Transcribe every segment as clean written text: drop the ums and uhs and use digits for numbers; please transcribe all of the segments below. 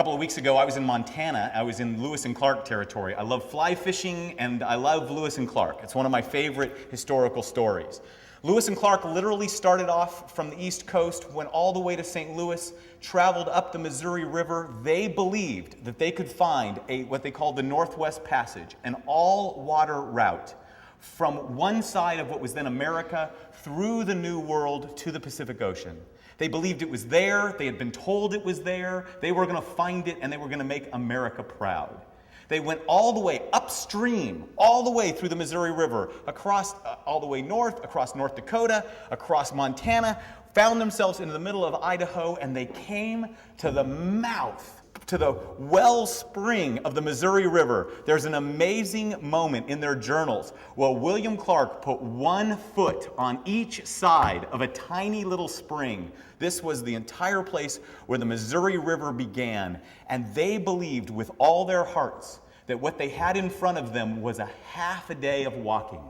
couple of weeks ago, I was in Montana. I was in Lewis and Clark territory. I love fly fishing, and I love Lewis and Clark. It's one of my favorite historical stories. Lewis and Clark literally started off from the East Coast, went all the way to St. Louis, traveled up the Missouri River. They believed that they could find what they called the Northwest Passage, an all-water route from one side of what was then America through the New World to the Pacific Ocean. They believed it was there. They had been told it was there. They were going to find it, and they were going to make America proud. They went all the way upstream, all the way through the Missouri River, across all the way north, across North Dakota, across Montana, found themselves in the middle of Idaho, and they came to the mouth, to the wellspring of the Missouri River. There's an amazing moment in their journals where William Clark put 1 foot on each side of a tiny little spring. This was the entire place where the Missouri River began, and they believed with all their hearts that what they had in front of them was a half a day of walking,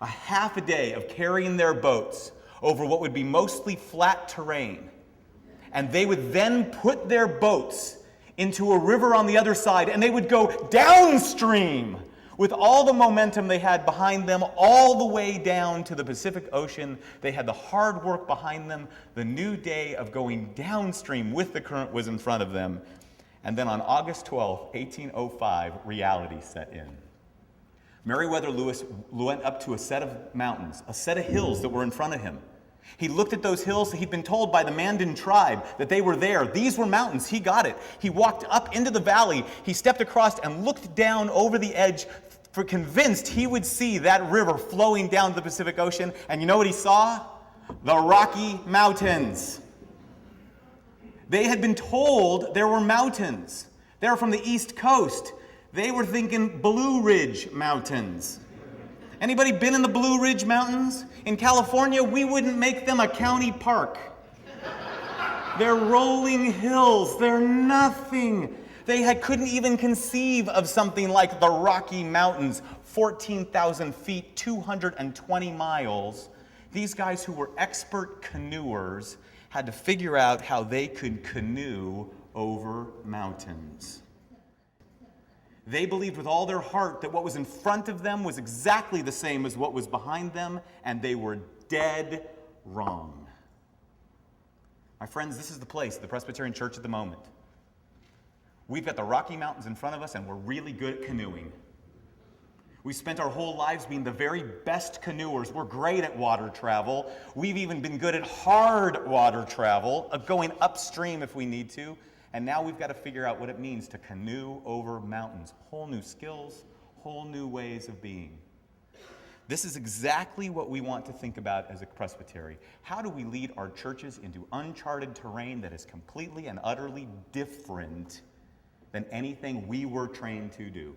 a half a day of carrying their boats over what would be mostly flat terrain. And they would then put their boats into a river on the other side, and they would go downstream with all the momentum they had behind them, all the way down to the Pacific Ocean. They had the hard work behind them. The new day of going downstream with the current was in front of them. And then on August 12, 1805, reality set in. Meriwether Lewis went up to a set of mountains, a set of hills that were in front of him. He looked at those hills. He'd been told by the Mandan tribe that they were there. These were mountains. He got it. He walked up into the valley. He stepped across and looked down over the edge, for convinced he would see that river flowing down to the Pacific Ocean. And you know what he saw? The Rocky Mountains. They had been told there were mountains. They're from the East Coast. They were thinking Blue Ridge Mountains. Anybody been in the Blue Ridge Mountains? In California, we wouldn't make them a county park. They're rolling hills. They're nothing. They couldn't even conceive of something like the Rocky Mountains, 14,000 feet, 220 miles. These guys who were expert canoers had to figure out how they could canoe over mountains. They believed with all their heart that what was in front of them was exactly the same as what was behind them, and they were dead wrong. My friends, this is the place, the Presbyterian Church at the moment. We've got the Rocky Mountains in front of us, and we're really good at canoeing. We've spent our whole lives being the very best canoers. We're great at water travel. We've even been good at hard water travel, going upstream if we need to. And now we've got to figure out what it means to canoe over mountains. Whole new skills, whole new ways of being. This is exactly what we want to think about as a presbytery. How do we lead our churches into uncharted terrain that is completely and utterly different than anything we were trained to do?